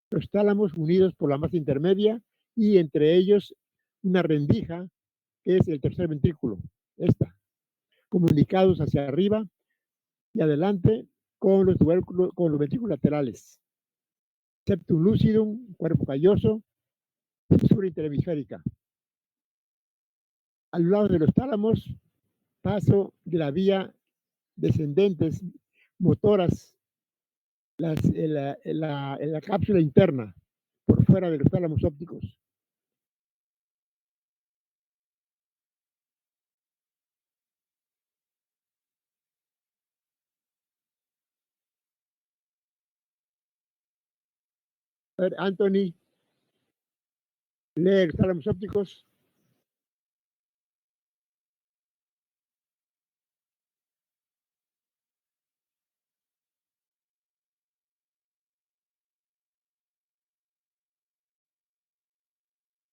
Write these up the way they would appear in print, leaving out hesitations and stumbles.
Los tálamos unidos por la masa intermedia y entre ellos una rendija que es el tercer ventrículo, esta, comunicados hacia arriba y adelante con los ventrículos laterales. Septum lucidum, cuerpo calloso, fisura interhemisférica. Al lado de los tálamos, paso de la vía descendentes motoras en la cápsula interna, por fuera de los tálamos ópticos. A ver, Anthony, lee los tálamos ópticos.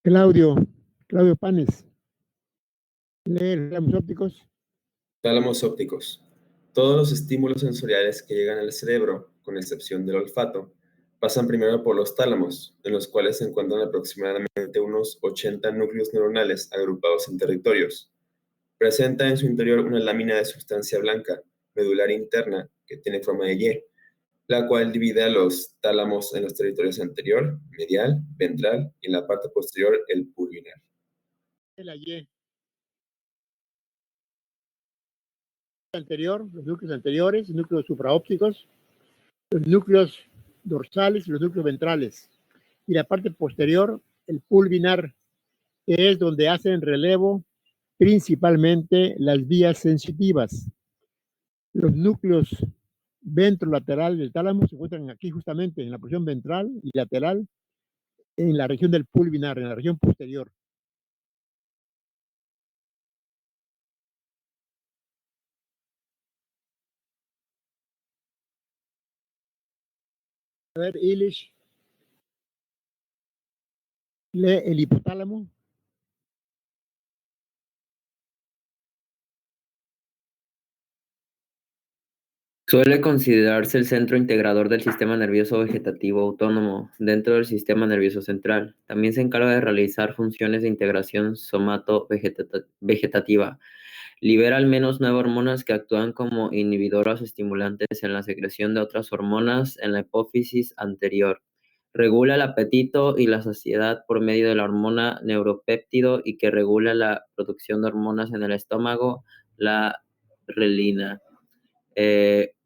Claudio Panes, lee los tálamos ópticos. Tálamos ópticos. Todos los estímulos sensoriales que llegan al cerebro, con excepción del olfato, pasan primero por los tálamos, en los cuales se encuentran aproximadamente unos 80 núcleos neuronales agrupados en territorios. Presenta en su interior una lámina de sustancia blanca, medular interna, que tiene forma de Y, la cual divide a los tálamos en los territorios anterior, medial, ventral y en la parte posterior el pulvinar. La Y anterior, los núcleos anteriores, los núcleos supraópticos, los núcleos dorsales y los núcleos ventrales. Y la parte posterior, el pulvinar, que es donde hacen relevo principalmente las vías sensitivas. Los núcleos ventrolateral del tálamo se encuentran aquí justamente en la porción ventral y lateral, en la región del pulvinar, en la región posterior. A ver, Ilish, lee el hipotálamo. Suele considerarse el centro integrador del sistema nervioso vegetativo autónomo dentro del sistema nervioso central. También se encarga de realizar funciones de integración somato-vegetativa. Libera al menos 9 hormonas que actúan como inhibidoras o estimulantes en la secreción de otras hormonas en la hipófisis anterior. Regula el apetito y la saciedad por medio de la hormona neuropéptido y que regula la producción de hormonas en el estómago, la relina.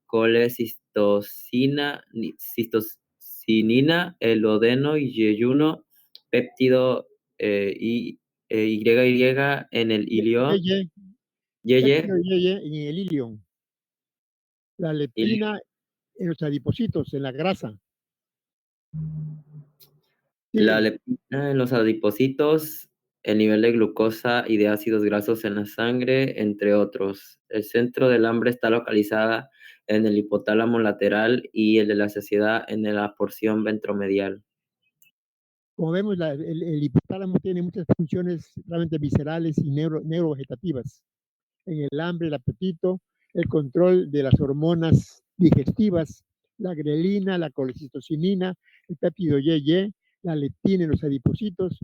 Colecistocina, cistocinina, el odeno y yeyuno, péptido YY en el ilión, En el ilion. La leptina en los adipocitos, en la grasa. La leptina en los adipocitos, el nivel de glucosa y de ácidos grasos en la sangre, entre otros. El centro del hambre está localizada en el hipotálamo lateral y el de la saciedad en la porción ventromedial. Como vemos, el hipotálamo tiene muchas funciones realmente viscerales y neurovegetativas. En el hambre, el apetito, el control de las hormonas digestivas, la grelina, la colecistocinina, el péptido YY, la leptina en los adipocitos,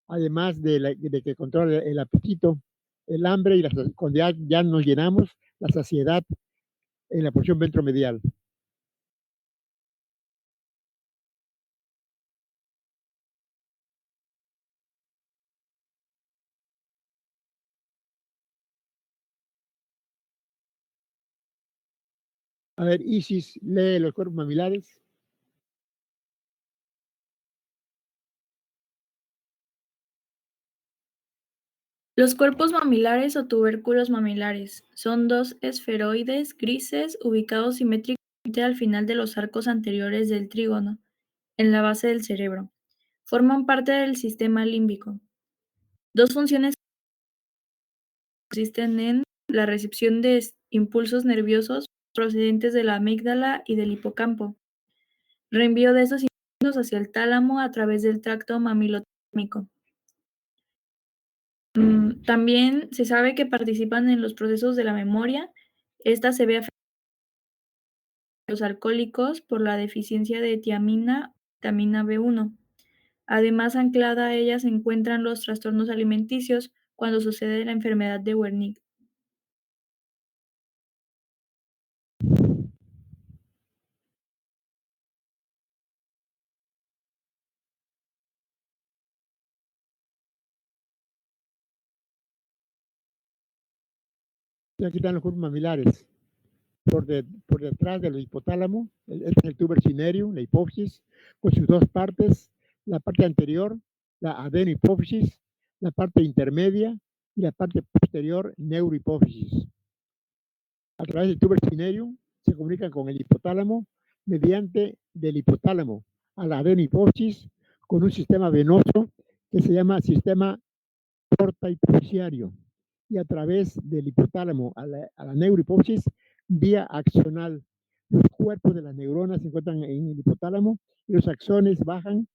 además de que controla el apetito, el hambre y cuando ya nos llenamos, la saciedad en la porción ventromedial. A ver, Isis, lee los cuerpos mamilares. Los cuerpos mamilares o tubérculos mamilares son 2 esferoides grises ubicados simétricamente al final de los arcos anteriores del trígono, en la base del cerebro. Forman parte del sistema límbico. 2 funciones consisten en la recepción de impulsos nerviosos procedentes de la amígdala y del hipocampo, reenvío de estos impulsos hacia el tálamo a través del tracto mamilotálamico. También se sabe que participan en los procesos de la memoria. Esta se ve afectada por los alcohólicos por la deficiencia de tiamina vitamina B1. Además, anclada a ella se encuentran los trastornos alimenticios cuando sucede la enfermedad de Wernicke. Aquí están los cuerpos mamilares. Por detrás del hipotálamo, este es el tuber cinereum, la hipófisis, con sus dos partes, la parte anterior, la adenohipófisis, la parte intermedia y la parte posterior, neurohipófisis. A través del tuber cinereum se comunican con el hipotálamo mediante del hipotálamo a la adenohipófisis con un sistema venoso que se llama sistema porta-hipofisiario, y a través del hipotálamo a la neurohipófisis vía axonal. Los cuerpos de las neuronas se encuentran en el hipotálamo y los axones bajan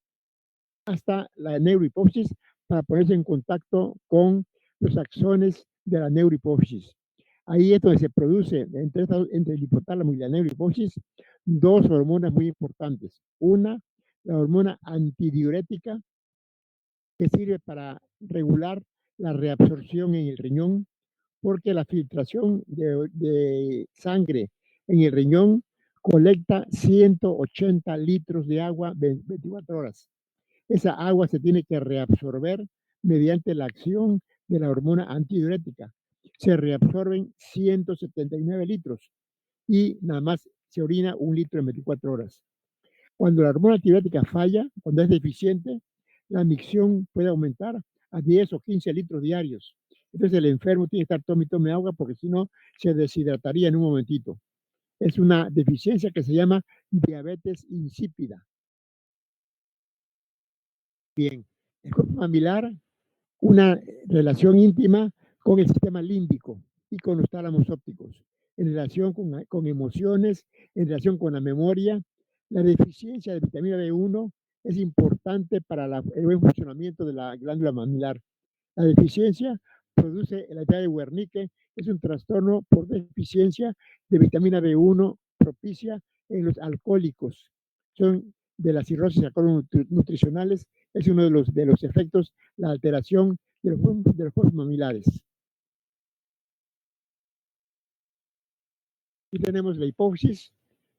hasta la neurohipófisis para ponerse en contacto con los axones de la neurohipófisis. Ahí es donde se produce entre el hipotálamo y la neurohipófisis dos hormonas muy importantes. Una, la hormona antidiurética, que sirve para regular la reabsorción en el riñón, porque la filtración de sangre en el riñón colecta 180 litros de agua 24 horas. Esa agua se tiene que reabsorber mediante la acción de la hormona antidiurética. Se reabsorben 179 litros y nada más se orina 1 litro en 24 horas. Cuando la hormona antidiurética falla, cuando es deficiente, la micción puede aumentar a 10 o 15 litros diarios. Entonces el enfermo tiene que estar tome y tome agua porque si no se deshidrataría en un momentito. Es una deficiencia que se llama diabetes insípida. Bien, el cuerpo mamilar, una relación íntima con el sistema límbico y con los tálamos ópticos, en relación con emociones, en relación con la memoria. La deficiencia de vitamina B1 es importante para el buen funcionamiento de la glándula mamilar. La deficiencia produce la enfermedad de Wernicke, es un trastorno por deficiencia de vitamina B1 propicia en los alcohólicos. Son de la cirrosis nutricionales, es uno de los efectos, la alteración de los cuerpos mamilares. Aquí tenemos la hipófisis,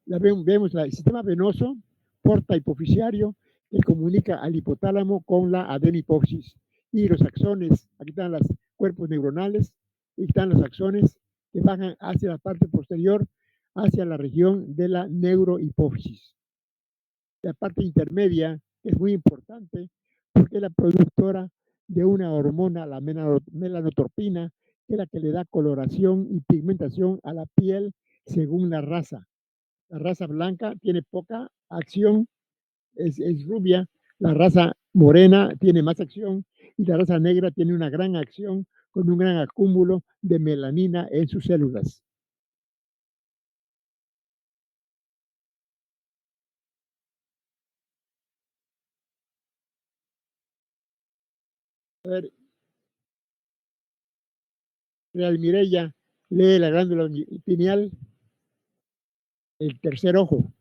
vemos el sistema venoso porta hipofisiario que comunica al hipotálamo con la adenohipófisis. Y los axones, aquí están los cuerpos neuronales, y están los axones que bajan hacia la parte posterior, hacia la región de la neurohipófisis. La parte intermedia es muy importante porque es la productora de una hormona, la melanotropina, que es la que le da coloración y pigmentación a la piel según la raza. La raza blanca tiene poca acción, es rubia, la raza morena tiene más acción y la raza negra tiene una gran acción con un gran acúmulo de melanina en sus células. A ver, Real Mireya, lee la glándula pineal, el tercer ojo.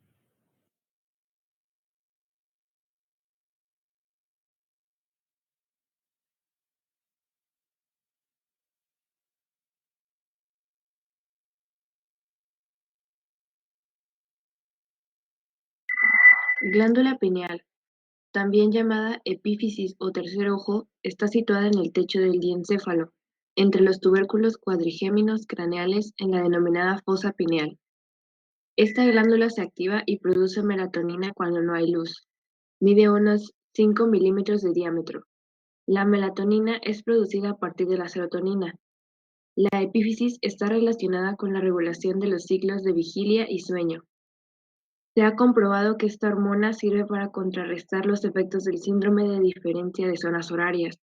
Glándula pineal, también llamada epífisis o tercer ojo, está situada en el techo del diencéfalo, entre los tubérculos cuadrigéminos craneales en la denominada fosa pineal. Esta glándula se activa y produce melatonina cuando no hay luz. Mide unos 5 milímetros de diámetro. La melatonina es producida a partir de la serotonina. La epífisis está relacionada con la regulación de los ciclos de vigilia y sueño. Se ha comprobado que esta hormona sirve para contrarrestar los efectos del síndrome de diferencia de zonas horarias.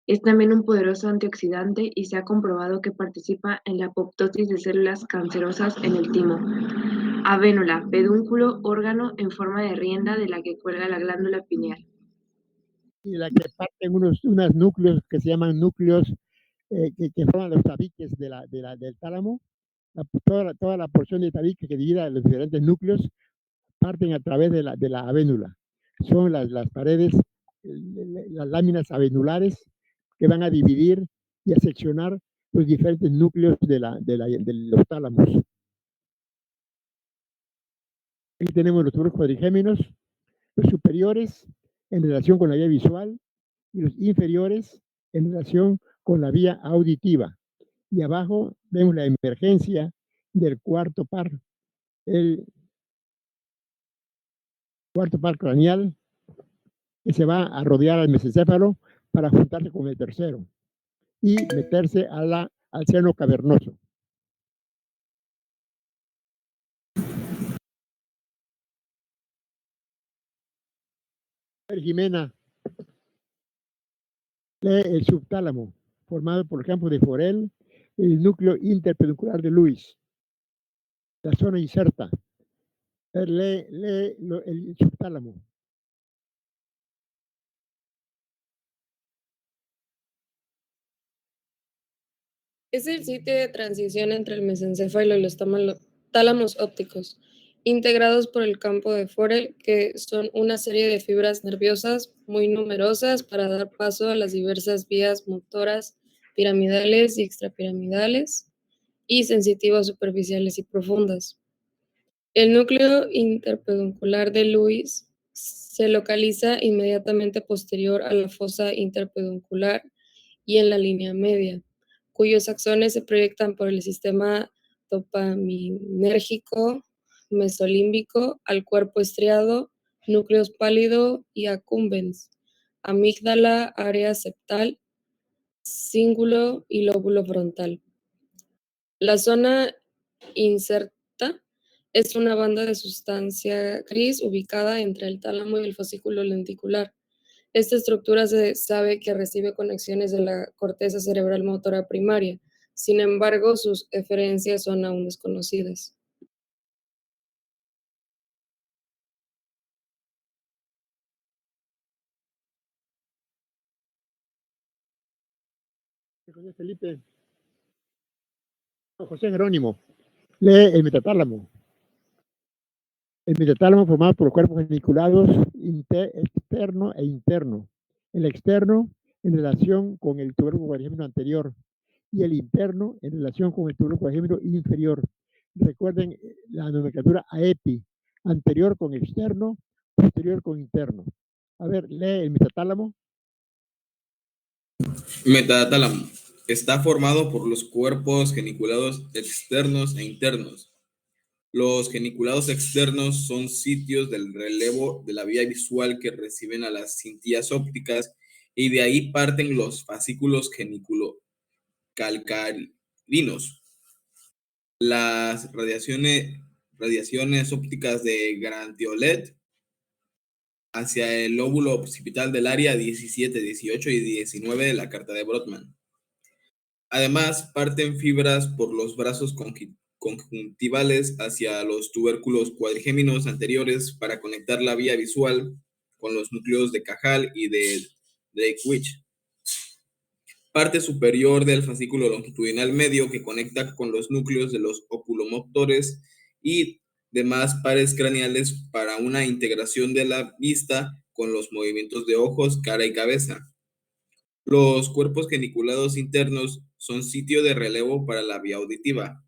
Es también un poderoso antioxidante y se ha comprobado que participa en la apoptosis de células cancerosas en el timo. Avénula, pedúnculo, órgano en forma de rienda de la que cuelga la glándula pineal. Y la que parten unos núcleos que se llaman núcleos que forman los tabiques del tálamo. Toda la porción de tabique que divide los diferentes núcleos parten a través de la avénula. son las paredes, las láminas avenulares que van a dividir y a seccionar los diferentes núcleos de los tálamos. Aquí tenemos los tubos cuadrigéminos, los superiores en relación con la vía visual y los inferiores en relación con la vía auditiva. Y abajo vemos la emergencia del cuarto par, el cuarto par craneal, que se va a rodear al mesencéfalo para juntarse con el tercero y meterse al seno cavernoso. Jimena, lee el subtálamo, formado por el campo de Forel, el núcleo interpeduncular de Lewis, la zona inserta. Lee el subtálamo. Es el sitio de transición entre el mesencéfalo y los tálamos ópticos, integrados por el campo de Forel, que son una serie de fibras nerviosas muy numerosas para dar paso a las diversas vías motoras piramidales y extrapiramidales y sensitivas superficiales y profundas. El núcleo interpeduncular de Lewis se localiza inmediatamente posterior a la fosa interpeduncular y en la línea media, cuyos axones se proyectan por el sistema dopaminérgico mesolímbico al cuerpo estriado, núcleos pálido y accumbens, amígdala, área septal, cíngulo y lóbulo frontal. La zona inserta es una banda de sustancia gris ubicada entre el tálamo y el fascículo lenticular. Esta estructura se sabe que recibe conexiones de la corteza cerebral motora primaria. Sin embargo, sus eferencias son aún desconocidas. José Felipe. José Jerónimo, lee el metatálamo. El metatálamo formado por los cuerpos geniculados externo e interno. El externo en relación con el tuberculo cuadrigémino anterior y el interno en relación con el tuberculo cuadrigémino inferior. Recuerden la nomenclatura AEPI, anterior con externo, posterior con interno. A ver, lee el metatálamo. Metatálamo. Está formado por los cuerpos geniculados externos e internos. Los geniculados externos son sitios del relevo de la vía visual que reciben a las cintillas ópticas y de ahí parten los fascículos geniculocalcarinos. Las radiaciones ópticas de Grantiolet hacia el lóbulo occipital del área 17, 18 y 19 de la carta de Brodmann. Además, parten fibras por los brazos conjuntivales hacia los tubérculos cuadrigéminos anteriores para conectar la vía visual con los núcleos de Cajal y de Drake-Witch. Parte superior del fascículo longitudinal medio que conecta con los núcleos de los oculomotores y demás pares craneales para una integración de la vista con los movimientos de ojos, cara y cabeza. Los cuerpos geniculados internos son sitio de relevo para la vía auditiva,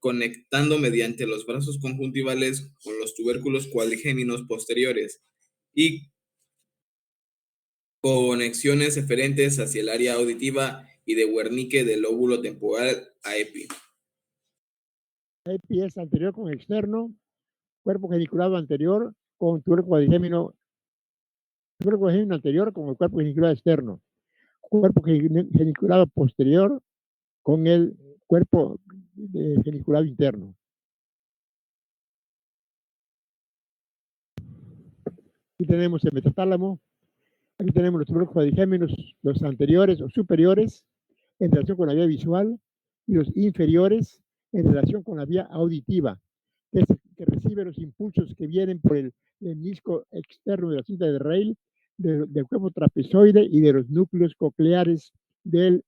conectando mediante los brazos conjuntivales con los tubérculos cuadrigéminos posteriores y conexiones eferentes hacia el área auditiva y de Wernicke del lóbulo temporal a EPI. EPI es anterior con externo, cuerpo geniculado anterior con tuberculo cuadrigémino anterior con el cuerpo geniculado externo, cuerpo geniculado posterior con el cuerpo geniculado interno. Aquí tenemos el metatálamo, aquí tenemos los tubérculos cuadrigéminos, los anteriores o superiores en relación con la vía visual y los inferiores en relación con la vía auditiva, que recibe los impulsos que vienen por el menisco externo de la cinta de Rayleigh, del cuerpo trapezoide y de los núcleos cocleares de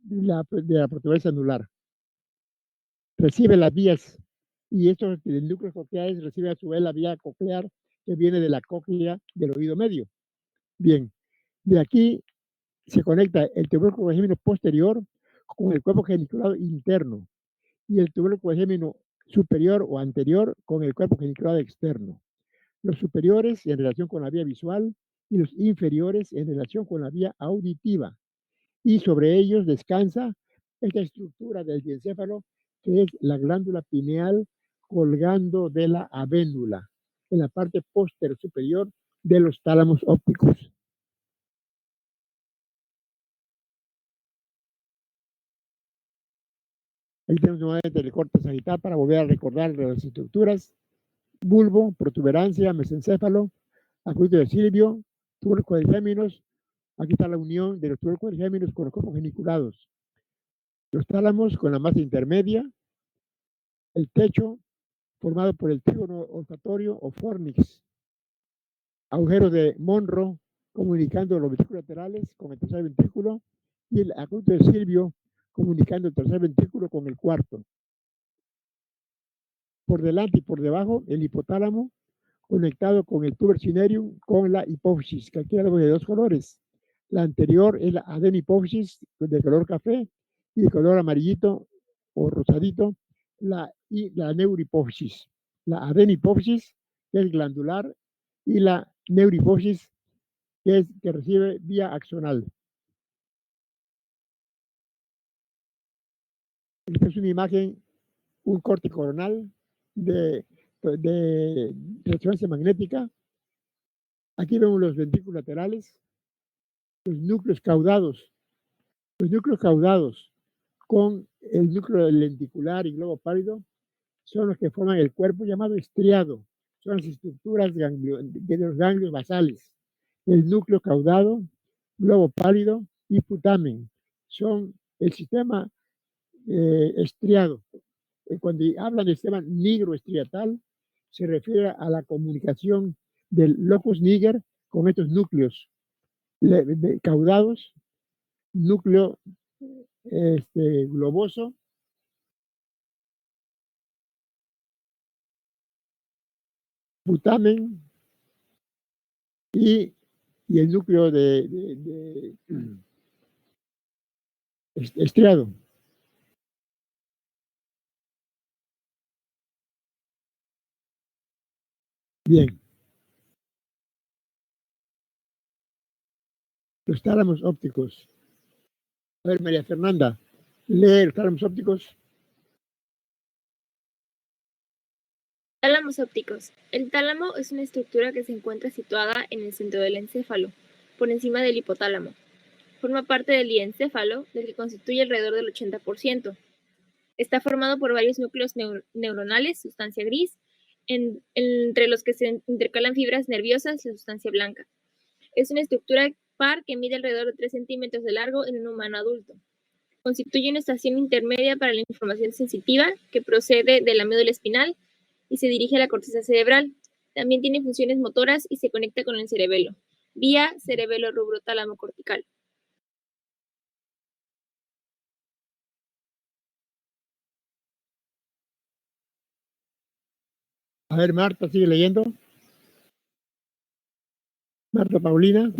la protuberancia anular. Recibe las vías y estos núcleos cocleares reciben a su vez la vía coclear que viene de la cóclea del oído medio. Bien, de aquí se conecta el tubérculo quadrigémino posterior con el cuerpo geniculado interno y el tubérculo quadrigémino superior o anterior con el cuerpo geniculado externo. Los superiores en relación con la vía visual y los inferiores en relación con la vía auditiva. Y sobre ellos descansa esta estructura del diencéfalo, que es la glándula pineal colgando de la avénula, en la parte posterior superior de los tálamos ópticos. Ahí tenemos nuevamente el corte sagital para volver a recordar las estructuras: bulbo, protuberancia, mesencéfalo, acueducto de Silvio, tubérculos quadrigéminos. Aquí está la unión de los tubérculos quadrigéminos con los cuerpos geniculados. Los tálamos con la masa intermedia, el techo formado por el trígono olfatorio o fornix, agujero de Monro comunicando los ventrículos laterales con el tercer ventrículo y el acueducto de Silvio comunicando el tercer ventrículo con el cuarto. Por delante y por debajo el hipotálamo conectado con el tuber cinereum con la hipófisis, que aquí hablamos de dos colores. La anterior es la adenihipófisis de color café y de color amarillito o rosadito, la neurohipófisis. La adenihipófisis, que es glandular, y la neurohipófisis, que recibe vía axonal. Esta es una imagen, un corte coronal de resonancia magnética. Aquí vemos los ventrículos laterales, los núcleos caudados con el núcleo lenticular y globo pálido son los que forman el cuerpo llamado estriado. Son las estructuras de los ganglios basales. El núcleo caudado, globo pálido y putamen son el sistema estriado. Cuando hablan del sistema nigroestriatal, se refiere a la comunicación del locus niger con estos núcleos caudados, núcleo globoso, putamen y el núcleo de estriado. Bien. Los tálamos ópticos. A ver, María Fernanda, lee los tálamos ópticos. Tálamos ópticos. El tálamo es una estructura que se encuentra situada en el centro del encéfalo, por encima del hipotálamo. Forma parte del diencéfalo, del que constituye alrededor del 80%. Está formado por varios núcleos neuronales, sustancia gris, entre los que se intercalan fibras nerviosas y sustancia blanca. Es una estructura par que mide alrededor de 3 centímetros de largo en un humano adulto. Constituye una estación intermedia para la información sensitiva que procede de la médula espinal y se dirige a la corteza cerebral. También tiene funciones motoras y se conecta con el cerebelo, vía cerebelo rubro-tálamo cortical. A ver, Marta, sigue leyendo. Marta Paulina.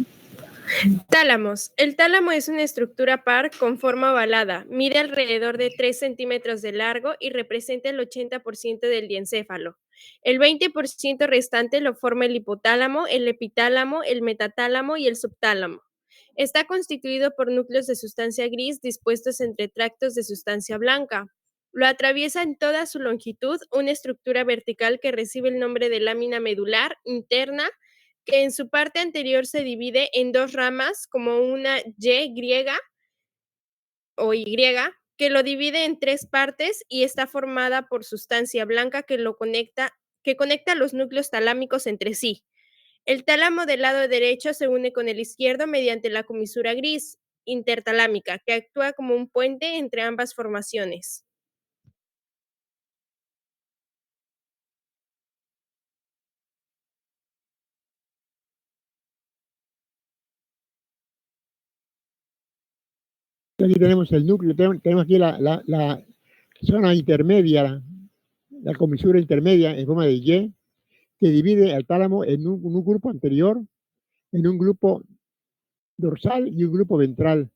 Tálamos. El tálamo es una estructura par con forma ovalada, mide alrededor de 3 centímetros de largo y representa el 80% del diencéfalo. El 20% restante lo forma el hipotálamo, el epitálamo, el metatálamo y el subtálamo. Está constituido por núcleos de sustancia gris dispuestos entre tractos de sustancia blanca. Lo atraviesa en toda su longitud una estructura vertical que recibe el nombre de lámina medular interna, que en su parte anterior se divide en dos ramas, como una Y griega o Y, que lo divide en 3 partes y está formada por sustancia blanca que conecta los núcleos talámicos entre sí. El tálamo del lado derecho se une con el izquierdo mediante la comisura gris intertalámica, que actúa como un puente entre ambas formaciones. Aquí tenemos el núcleo, tenemos aquí la zona intermedia, la comisura intermedia en forma de Y, que divide al tálamo en un grupo anterior, en un grupo dorsal y un grupo ventral,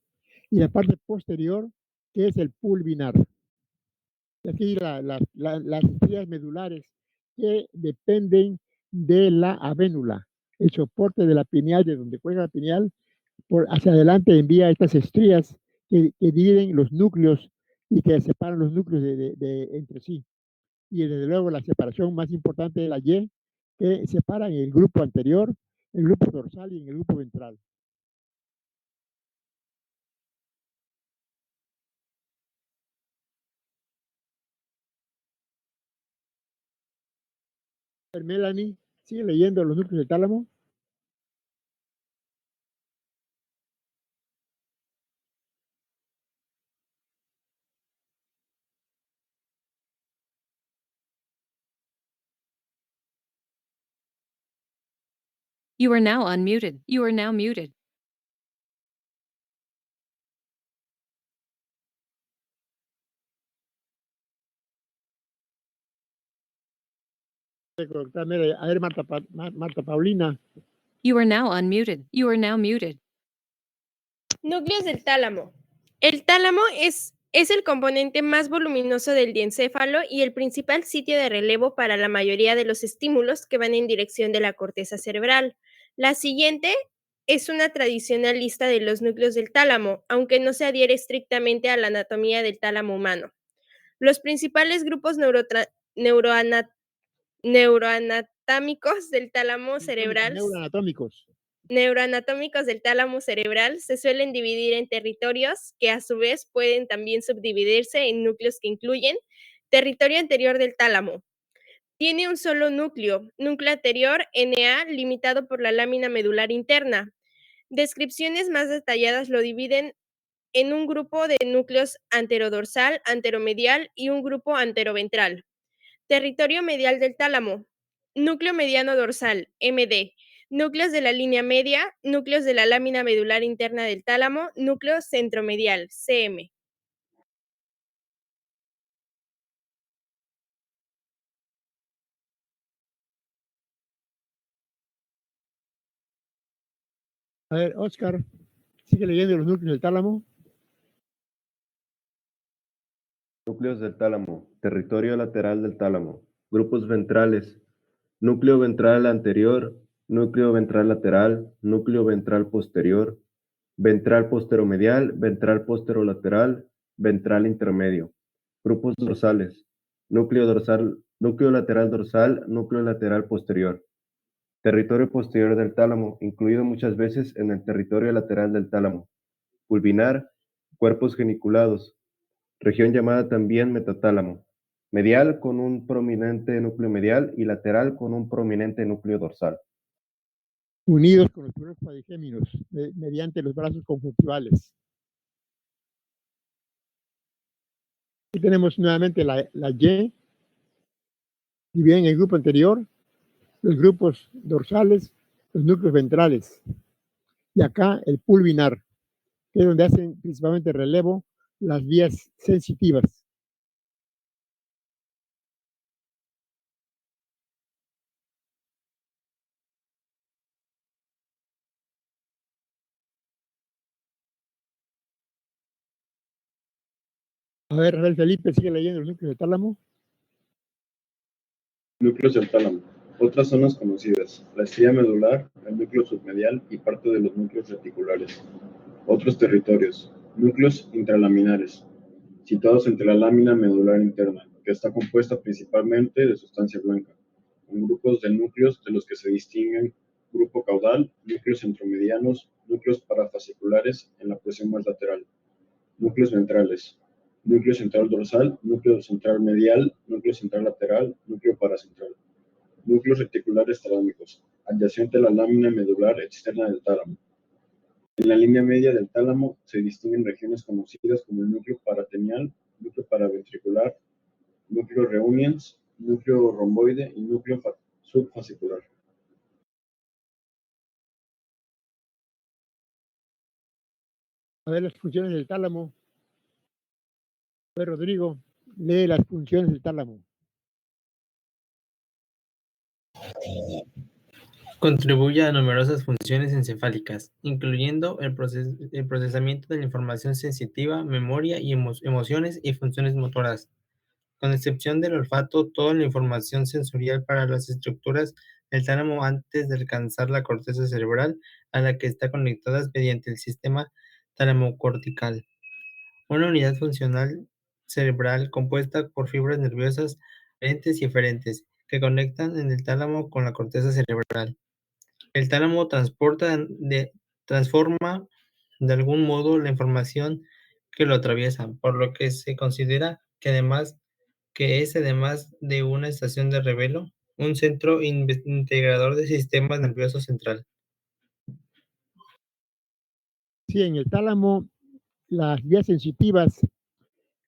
y la parte posterior, que es el pulvinar. Y aquí las estrellas medulares que dependen de la avénula, el soporte de la pineal, de donde juega la pineal, por hacia adelante envía estas estrías que dividen los núcleos y que separan los núcleos entre sí. Y desde luego la separación más importante de la Y, que separa en el grupo anterior, el grupo dorsal y en el grupo ventral. Melanie, sigue leyendo los núcleos del tálamo. You are now unmuted. You are now muted. A ver, Marta Paulina. You are now unmuted. You are now muted. Núcleos del tálamo. El tálamo es el componente más voluminoso del diencéfalo y el principal sitio de relevo para la mayoría de los estímulos que van en dirección de la corteza cerebral. La siguiente es una tradicional lista de los núcleos del tálamo, aunque no se adhiere estrictamente a la anatomía del tálamo humano. Los principales grupos neuroanatómicos del tálamo cerebral neuroanatómicos del tálamo cerebral se suelen dividir en territorios que a su vez pueden también subdividirse en núcleos que incluyen territorio anterior del tálamo. Tiene un solo núcleo anterior NA limitado por la lámina medular interna. Descripciones más detalladas lo dividen en un grupo de núcleos anterodorsal, anteromedial y un grupo anteroventral. Territorio medial del tálamo. Núcleo mediano dorsal, MD. Núcleos de la línea media, núcleos de la lámina medular interna del tálamo, núcleo centromedial, CM. A ver, Oscar, sigue leyendo los núcleos del tálamo. Núcleos del tálamo, territorio lateral del tálamo, grupos ventrales, núcleo ventral anterior, núcleo ventral lateral, núcleo ventral posterior, ventral posteromedial, ventral posterolateral, ventral intermedio, grupos dorsales, núcleo lateral dorsal, núcleo lateral posterior, territorio posterior del tálamo, incluido muchas veces en el territorio lateral del tálamo, pulvinar, cuerpos geniculados, región llamada también metatálamo, medial con un prominente núcleo medial y lateral con un prominente núcleo dorsal. Unidos con los primeros cuadrigéminos mediante los brazos conjuntivales. Aquí tenemos nuevamente la Y, y bien el grupo anterior, los grupos dorsales, los núcleos ventrales. Y acá el pulvinar, que es donde hacen principalmente relevo las vías sensitivas. A ver, Rafael Felipe, sigue leyendo los núcleos del tálamo. Núcleos del tálamo. Otras zonas conocidas: la estrella medular, el núcleo submedial y parte de los núcleos reticulares. Otros territorios: núcleos intralaminares, situados entre la lámina medular interna, que está compuesta principalmente de sustancia blanca, con grupos de núcleos de los que se distinguen grupo caudal, núcleos centromedianos, núcleos parafasciculares en la porción más lateral. Núcleos ventrales: núcleo central dorsal, núcleo central medial, núcleo central lateral, núcleo paracentral. Núcleos reticulares talámicos, adyacente a la lámina medular externa del tálamo. En la línea media del tálamo se distinguen regiones conocidas como el núcleo parateneal, núcleo paraventricular, núcleo reunions, núcleo romboide y núcleo subfascicular. A ver las funciones del tálamo. A ver, Rodrigo, lee las funciones del tálamo. Contribuye a numerosas funciones encefálicas, incluyendo el procesamiento de la información sensitiva, memoria y emociones y funciones motoras. Con excepción del olfato, toda la información sensorial para las estructuras del tálamo antes de alcanzar la corteza cerebral, a la que está conectada mediante el sistema talamocortical, una unidad funcional cerebral compuesta por fibras nerviosas aferentes y eferentes que conectan en el tálamo con la corteza cerebral. El tálamo transforma de algún modo la información que lo atraviesa, por lo que se considera que es además de una estación de revelo, un centro integrador del sistema nervioso central. Sí, en el tálamo, las vías sensitivas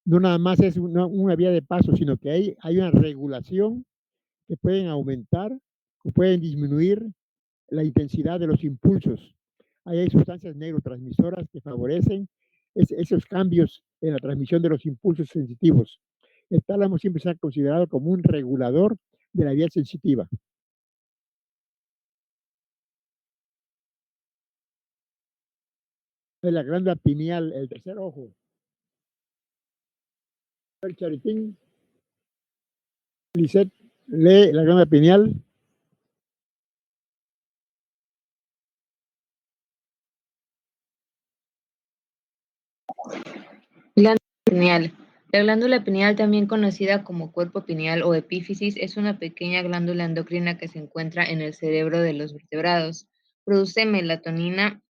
no nada más es una vía de paso, sino que hay una regulación que pueden aumentar o pueden disminuir la intensidad de los impulsos. Ahí hay sustancias neurotransmisoras que favorecen esos cambios en la transmisión de los impulsos sensitivos. El tálamo siempre se ha considerado como un regulador de la vía sensitiva. De la glándula pineal, el tercer ojo. El Charitín. Lisette, lee la glándula pineal. Glándula pineal. La glándula pineal, también conocida como cuerpo pineal o epífisis, es una pequeña glándula endocrina que se encuentra en el cerebro de los vertebrados. Produce melatonina,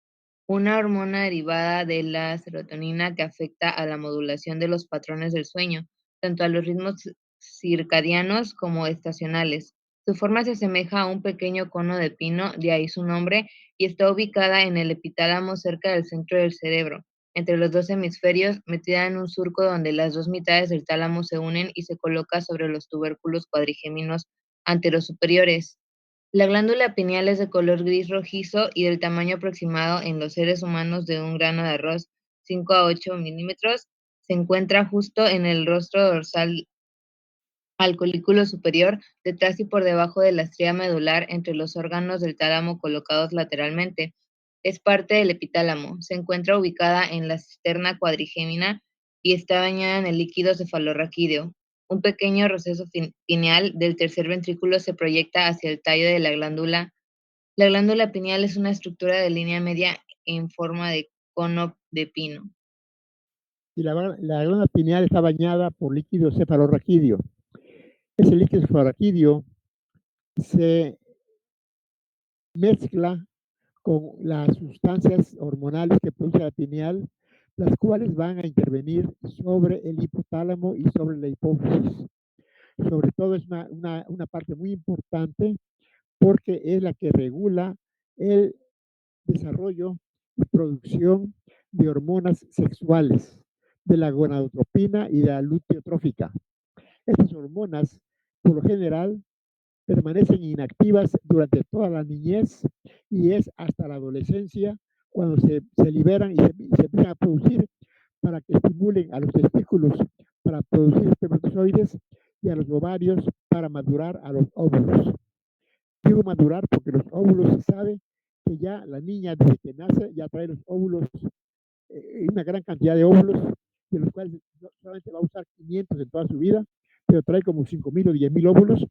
una hormona derivada de la serotonina que afecta a la modulación de los patrones del sueño, tanto a los ritmos circadianos como estacionales. Su forma se asemeja a un pequeño cono de pino, de ahí su nombre, y está ubicada en el epitálamo cerca del centro del cerebro, entre los dos hemisferios, metida en un surco donde las dos mitades del tálamo se unen y se coloca sobre los tubérculos cuadrigéminos anterosuperiores. La glándula pineal es de color gris rojizo y del tamaño aproximado en los seres humanos de un grano de arroz, 5 a 8 milímetros. Se encuentra justo en el rostro dorsal al colículo superior, detrás y por debajo de la estría medular, entre los órganos del tálamo colocados lateralmente. Es parte del epitálamo. Se encuentra ubicada en la cisterna cuadrigémina y está bañada en el líquido cefalorraquídeo. Un pequeño receso pineal del tercer ventrículo se proyecta hacia el tallo de la glándula. La glándula pineal es una estructura de línea media en forma de cono de pino. Y la glándula pineal está bañada por líquido cefalorraquídeo. Ese líquido cefalorraquídeo se mezcla con las sustancias hormonales que produce la pineal, las cuales van a intervenir sobre el hipotálamo y sobre la hipófisis. Sobre todo es una parte muy importante porque es la que regula el desarrollo y producción de hormonas sexuales, de la gonadotropina y de la luteotrófica. Estas hormonas, por lo general, permanecen inactivas durante toda la niñez y es hasta la adolescencia cuando se liberan y se empiezan a producir para que estimulen a los testículos para producir espermatozoides y a los ovarios para madurar a los óvulos. Digo madurar porque los óvulos se sabe que ya la niña desde que nace ya trae los óvulos, una gran cantidad de óvulos, de los cuales solamente va a usar 500 en toda su vida, pero trae como 5.000 o 10.000 óvulos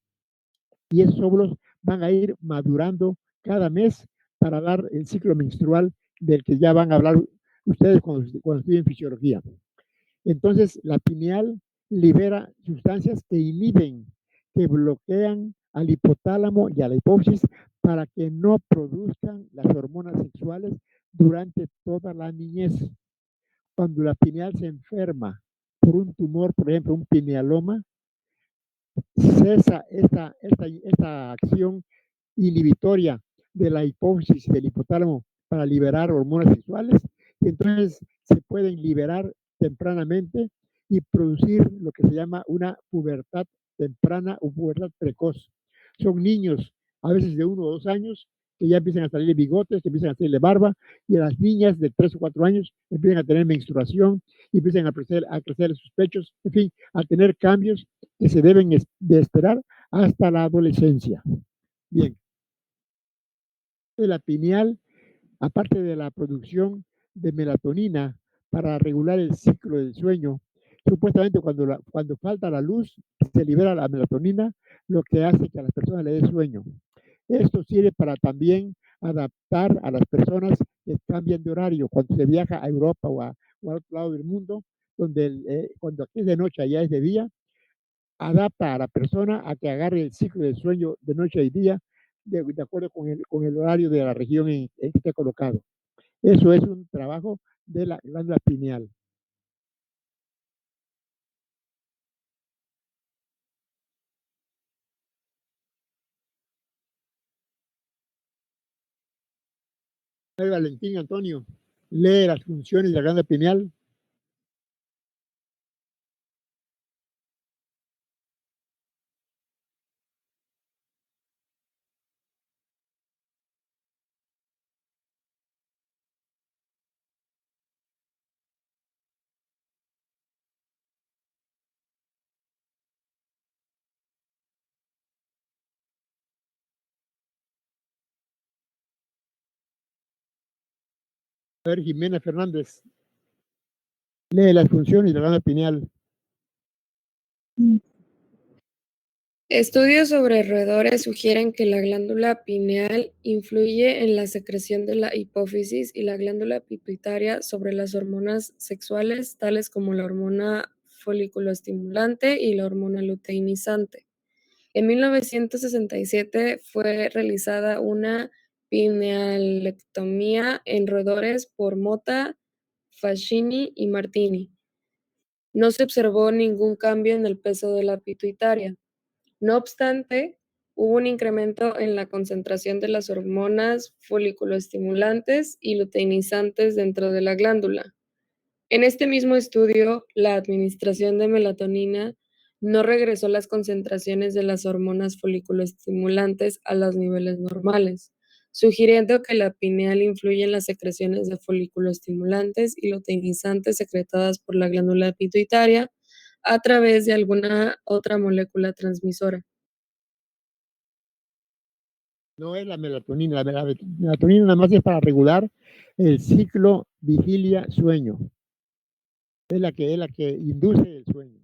y esos óvulos van a ir madurando cada mes para dar el ciclo menstrual del que ya van a hablar ustedes cuando estudien fisiología. Entonces, la pineal libera sustancias que inhiben, que bloquean al hipotálamo y a la hipófisis para que no produzcan las hormonas sexuales durante toda la niñez. Cuando la pineal se enferma por un tumor, por ejemplo, un pinealoma, cesa esta acción inhibitoria de la hipófisis y del hipotálamo para liberar hormonas sexuales y entonces se pueden liberar tempranamente y producir lo que se llama una pubertad temprana o pubertad precoz. Son niños a veces de 1 o 2 años que ya empiezan a salir bigotes, que empiezan a salir barba, y a las niñas de 3 o 4 años empiezan a tener menstruación, y empiezan a crecer sus pechos, en fin, a tener cambios que se deben de esperar hasta la adolescencia. Bien, la pineal, aparte de la producción de melatonina para regular el ciclo del sueño, supuestamente cuando falta la luz, se libera la melatonina, lo que hace que a las personas les dé sueño. Esto sirve para también adaptar a las personas que cambian de horario cuando se viaja a Europa o a otro lado del mundo, donde cuando aquí es de noche, allá es de día, adapta a la persona a que agarre el ciclo del sueño de noche y día de acuerdo con el horario de la región en que esté colocado. Eso es un trabajo de la glándula pineal. Valentín Antonio, lee las funciones de la glándula pineal. A ver, Jimena Fernández, lee las funciones de la glándula pineal. Estudios sobre roedores sugieren que la glándula pineal influye en la secreción de la hipófisis y la glándula pituitaria sobre las hormonas sexuales, tales como la hormona folículo-estimulante y la hormona luteinizante. En 1967 fue realizada una pinealectomía en roedores por Mota, Fascini y Martini. No se observó ningún cambio en el peso de la pituitaria. No obstante, hubo un incremento en la concentración de las hormonas folículo-estimulantes y luteinizantes dentro de la glándula. En este mismo estudio, la administración de melatonina no regresó las concentraciones de las hormonas folículo-estimulantes a los niveles normales, sugiriendo que la pineal influye en las secreciones de folículo-estimulantes y luteinizantes secretadas por la glándula pituitaria a través de alguna otra molécula transmisora. No es la melatonina, la melatonina nada más es para regular el ciclo vigilia-sueño. Es la que induce el sueño.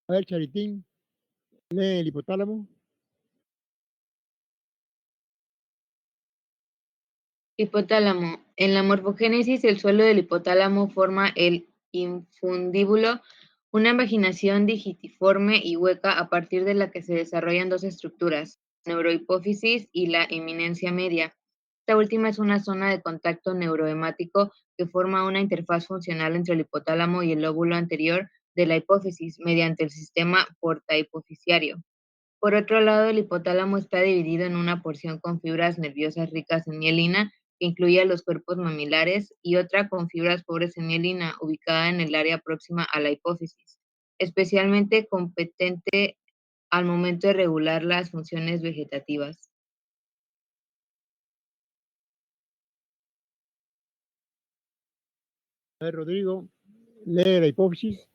A ver, Charitín, lee el hipotálamo. Hipotálamo. En la morfogénesis, el suelo del hipotálamo forma el infundíbulo, una imaginación digitiforme y hueca a partir de la que se desarrollan dos estructuras, la neurohipófisis y la eminencia media. Esta última es una zona de contacto neurohemático que forma una interfaz funcional entre el hipotálamo y el lóbulo anterior de la hipófisis mediante el sistema portahipofisiario. Por otro lado, el hipotálamo está dividido en una porción con fibras nerviosas ricas en mielina, que incluye a los cuerpos mamilares, y otra con fibras pobres en mielina, ubicada en el área próxima a la hipófisis, especialmente competente al momento de regular las funciones vegetativas. A ver, Rodrigo, lee la hipófisis.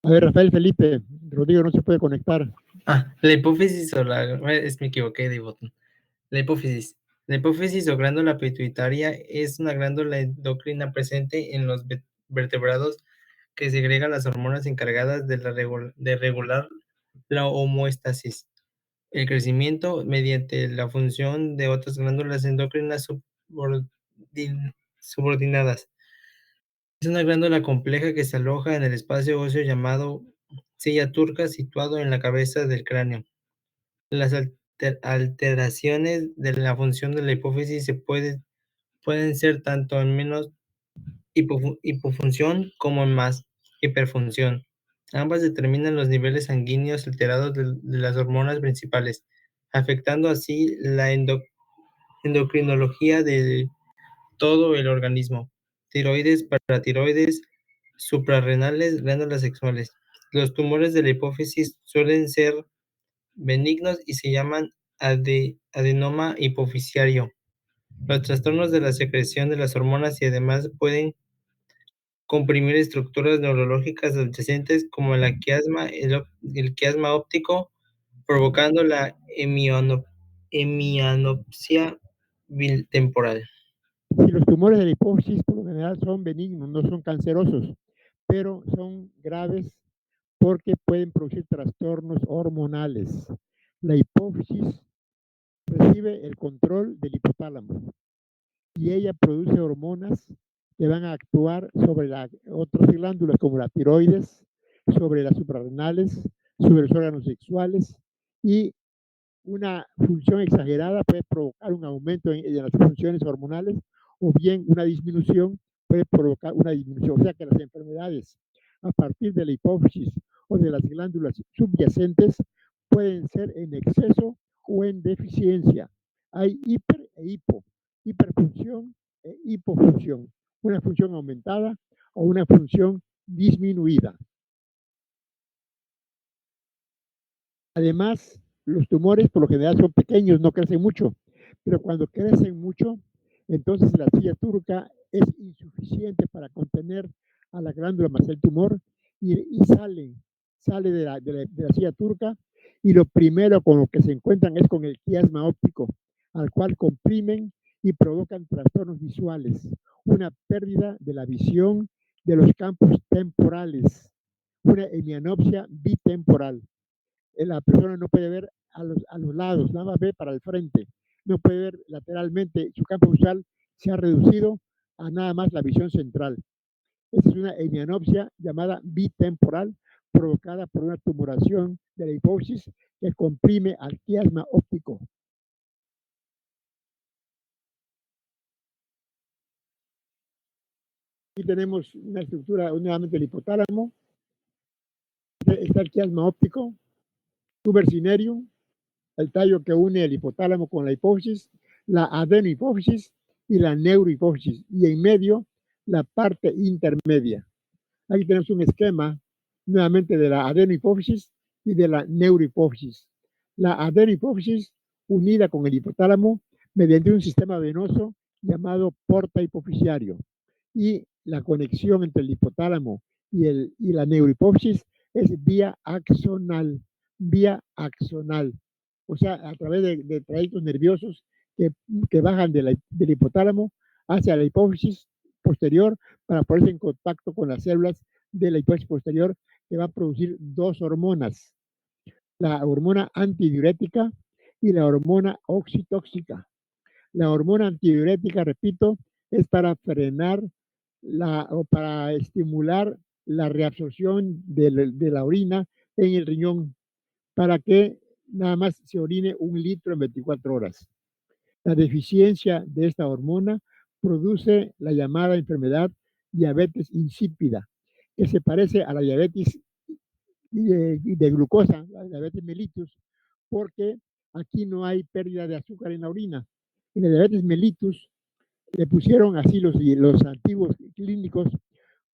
A ver, Rafael Felipe, Rodrigo no se puede conectar. La hipófisis o me equivoqué de botón. La hipófisis. La hipófisis o glándula pituitaria es una glándula endocrina presente en los vertebrados que segrega las hormonas encargadas de regular la homeostasis, el crecimiento mediante la función de otras glándulas endocrinas subordinadas. Es una glándula compleja que se aloja en el espacio óseo llamado silla turca situado en la cabeza del cráneo. Las alteraciones de la función de la hipófisis pueden ser tanto en menos hipofunción como en más hiperfunción. Ambas determinan los niveles sanguíneos alterados de las hormonas principales, afectando así la endocrinología de todo el organismo. Tiroides, paratiroides, suprarrenales, glándulas sexuales. Los tumores de la hipófisis suelen ser benignos y se llaman adenoma hipofisiario. Los trastornos de la secreción de las hormonas y además pueden comprimir estructuras neurológicas adyacentes como el quiasma óptico, provocando la hemianopsia temporal. Si los tumores de la hipófisis por lo general son benignos, no son cancerosos, pero son graves porque pueden producir trastornos hormonales. La hipófisis recibe el control del hipotálamo y ella produce hormonas que van a actuar sobre otras glándulas como la tiroides, sobre las suprarrenales, sobre los órganos sexuales, y una función exagerada puede provocar un aumento en las funciones hormonales o bien una disminución puede provocar una disminución. O sea que las enfermedades a partir de la hipófisis o de las glándulas subyacentes pueden ser en exceso o en deficiencia. Hay hiper e hipo, hiperfunción e hipofunción, una función aumentada o una función disminuida. Además, los tumores por lo general son pequeños, no crecen mucho, pero cuando crecen mucho, entonces la arcilla turca es insuficiente para contener a la glándula más el tumor y sale de la arcilla turca y lo primero con lo que se encuentran es con el quiasma óptico, al cual comprimen y provocan trastornos visuales, una pérdida de la visión de los campos temporales, una hemianopsia bitemporal. La persona no puede ver a los lados, nada más ve para el frente, no puede ver lateralmente, su campo visual se ha reducido a nada más la visión central. Esta es una hemianopsia llamada bitemporal provocada por una tumoración de la hipófisis que comprime al quiasma óptico. Aquí tenemos una estructura nuevamente del hipotálamo. Está el quiasma óptico, tuber cinereum, el tallo que une el hipotálamo con la hipófisis, la adenohipófisis y la neurohipófisis, y en medio la parte intermedia. Aquí tenemos un esquema nuevamente de la adenohipófisis y de la neurohipófisis. La adenohipófisis unida con el hipotálamo mediante un sistema venoso llamado porta hipofisiario, y la conexión entre el hipotálamo y la neurohipófisis es vía axonal, o sea, a través de trayectos nerviosos que bajan del hipotálamo hacia la hipófisis posterior para ponerse en contacto con las células de la hipófisis posterior, que va a producir dos hormonas, la hormona antidiurética y la hormona oxitóxica. La hormona antidiurética, repito, es para frenar o para estimular la reabsorción de la orina en el riñón, para que nada más se orine 1 litro en 24 horas. La deficiencia de esta hormona produce la llamada enfermedad diabetes insípida, que se parece a la diabetes de glucosa, la diabetes mellitus, porque aquí no hay pérdida de azúcar en la orina. En la diabetes mellitus le pusieron así los antiguos clínicos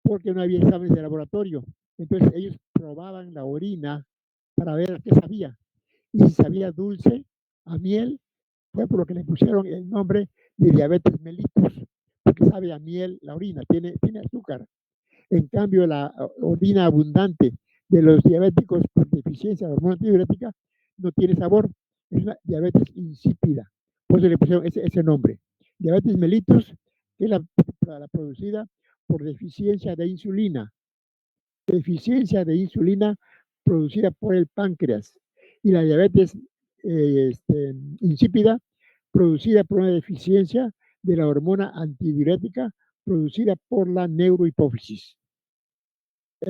porque no había exámenes de laboratorio. Entonces ellos probaban la orina para ver qué sabía. Y si sabía dulce, a miel, fue por lo que le pusieron el nombre de diabetes mellitus, porque sabe a miel la orina, tiene azúcar. En cambio, la orina abundante de los diabéticos por deficiencia de hormona antidiurética no tiene sabor, es una diabetes insípida. Por eso le pusieron ese nombre. Diabetes mellitus es la producida por deficiencia de insulina. Deficiencia de insulina producida por el páncreas. Y la diabetes insípida producida por una deficiencia de la hormona antidiurética producida por la neurohipófisis.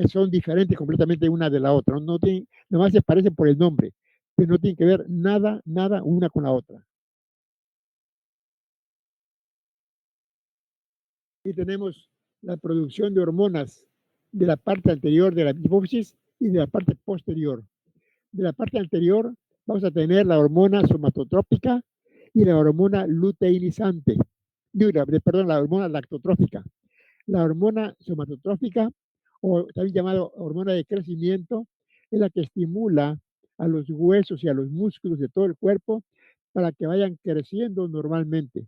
Son diferentes completamente una de la otra. No tienen, nomás se parecen por el nombre, pero no tienen que ver nada una con la otra. Aquí tenemos la producción de hormonas de la parte anterior de la hipófisis y de la parte posterior. De la parte anterior vamos a tener la hormona somatotrópica y la hormona luteinizante. La hormona lactotrófica. La hormona somatotrófica o también llamado hormona de crecimiento, es la que estimula a los huesos y a los músculos de todo el cuerpo para que vayan creciendo normalmente.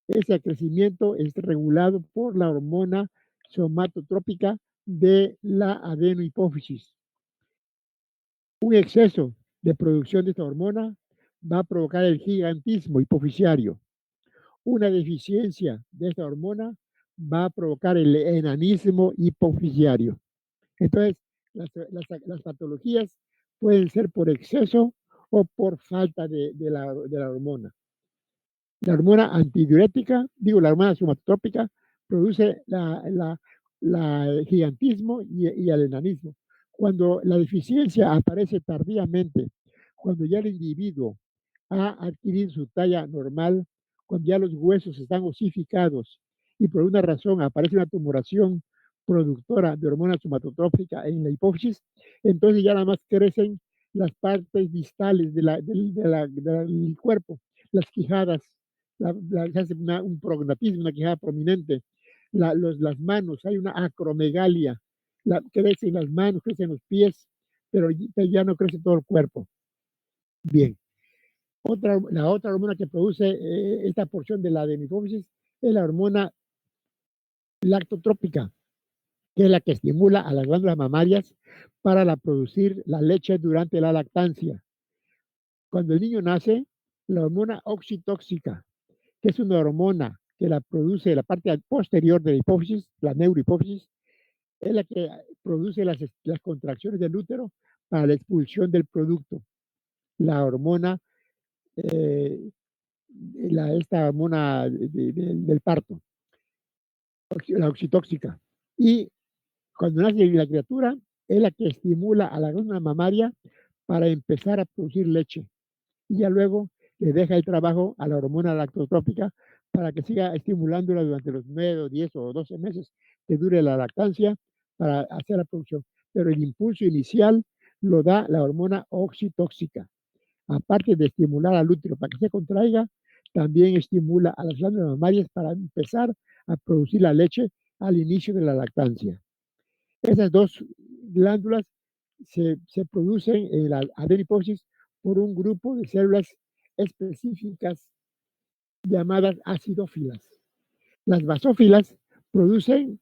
Ese crecimiento es regulado por la hormona somatotrópica de la adenohipófisis. Un exceso de producción de esta hormona va a provocar el gigantismo hipofisiario. Una deficiencia de esta hormona va a provocar el enanismo hipofisiario. Entonces, las patologías pueden ser por exceso o por falta de la hormona. La hormona antidiurética, la hormona somatotrópica, produce el gigantismo y el enanismo. Cuando la deficiencia aparece tardíamente, cuando ya el individuo ha adquirido su talla normal, cuando ya los huesos están osificados y por una razón aparece una tumoración productora de hormona somatotrópica en la hipófisis, entonces ya nada más crecen las partes distales del cuerpo, las quijadas, se hace un prognatismo, una quijada prominente, las manos, hay una acromegalia, crecen las manos, crecen los pies, pero ya no crece todo el cuerpo. Bien. La otra hormona que produce esta porción de la adenohipófisis es la hormona lactotrópica, que es la que estimula a las glándulas mamarias para producir la leche durante la lactancia. Cuando el niño nace, la hormona oxitóxica, que es una hormona que la produce la parte posterior de la hipófisis, la neurohipófisis, es la que produce las contracciones del útero para la expulsión del producto. La hormona, esta hormona del parto, la oxitóxica. Y cuando nace la criatura, es la que estimula a la glándula mamaria para empezar a producir leche. Y ya luego le deja el trabajo a la hormona lactotrópica para que siga estimulándola durante los 9, 10 o 12 meses que dure la lactancia para hacer la producción. Pero el impulso inicial lo da la hormona oxitóxica. Aparte de estimular al útero para que se contraiga, también estimula a las glándulas mamarias para empezar a producir la leche al inicio de la lactancia. Esas dos glándulas se producen en la adenohipófisis por un grupo de células específicas llamadas acidófilas. Las basófilas producen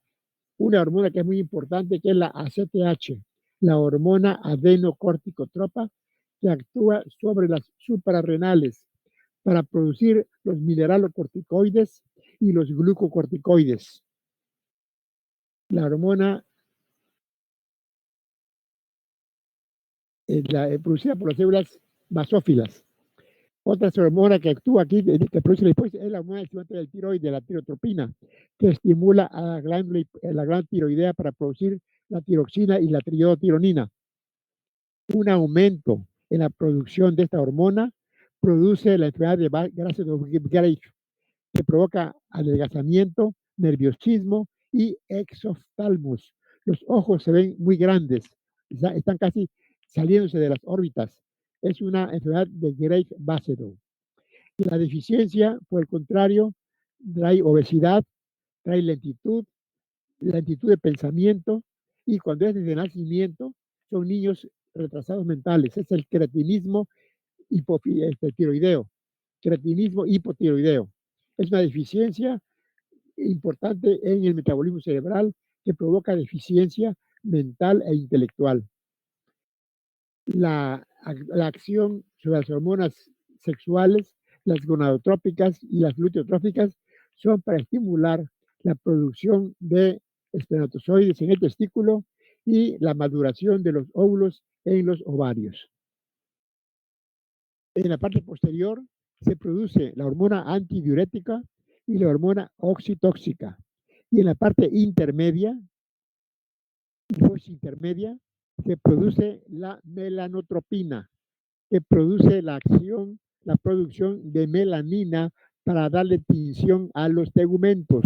una hormona que es muy importante, que es la ACTH, la hormona adenocorticotropa, que actúa sobre las suprarrenales para producir los mineralocorticoides y los glucocorticoides. La hormona producida por las células basófilas. Otra hormona que actúa aquí, que produce la hipófisis, es la hormona estimulante del tiroides, la tirotropina, que estimula a la glándula tiroidea para producir la tiroxina y la triotironina. Un aumento en la producción de esta hormona produce la enfermedad de Grace, que provoca adelgazamiento, nerviosismo y exoftalmos. Los ojos se ven muy grandes, están casi saliéndose de las órbitas. Es una enfermedad de Grace-Basedow. La deficiencia, por el contrario, trae obesidad, trae lentitud de pensamiento, y cuando es desde nacimiento, son niños retrasados mentales. Es el cretinismo tiroideo. Cretinismo hipotiroideo. Es una deficiencia importante en el metabolismo cerebral que provoca deficiencia mental e intelectual. La acción sobre las hormonas sexuales, las gonadotrópicas y las luteotrópicas, son para estimular la producción de espermatozoides en el testículo y la maduración de los óvulos en los ovarios. En la parte posterior se produce la hormona antidiurética y la hormona oxitóxica. Y en la parte intermedia, se produce la melanotropina, que produce la producción de melanina para darle tinción a los tegumentos.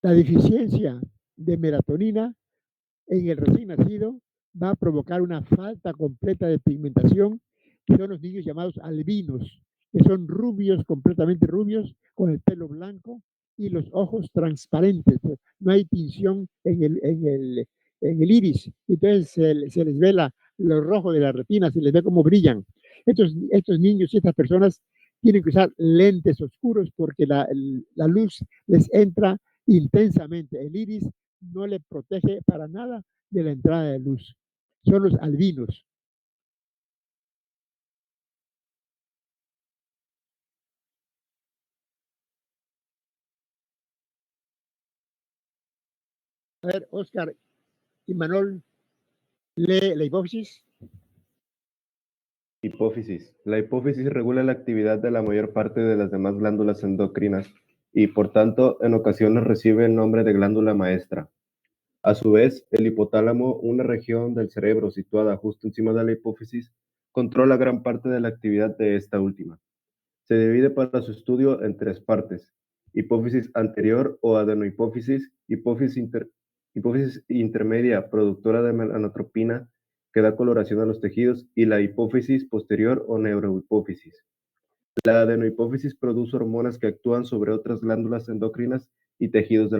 La deficiencia de melatonina en el recién nacido va a provocar una falta completa de pigmentación, que son los niños llamados albinos, que son rubios, completamente rubios, con el pelo blanco y los ojos transparentes, no hay tinción en el iris, entonces se les ve lo rojo de la retina, se les ve cómo brillan. Estos niños y estas personas tienen que usar lentes oscuros porque la luz les entra intensamente. El iris no le protege para nada de la entrada de luz. Son los albinos. A ver, Oscar y Manuel, lee la hipófisis. Hipófisis. La hipófisis regula la actividad de la mayor parte de las demás glándulas endocrinas y, por tanto, en ocasiones recibe el nombre de glándula maestra. A su vez, el hipotálamo, una región del cerebro situada justo encima de la hipófisis, controla gran parte de la actividad de esta última. Se divide para su estudio en tres partes: hipófisis anterior o adenohipófisis, hipófisis intermedia, productora de melanotropina, que da coloración a los tejidos, y la hipófisis posterior o neurohipófisis. La adenohipófisis produce hormonas que actúan sobre otras glándulas endocrinas y tejidos del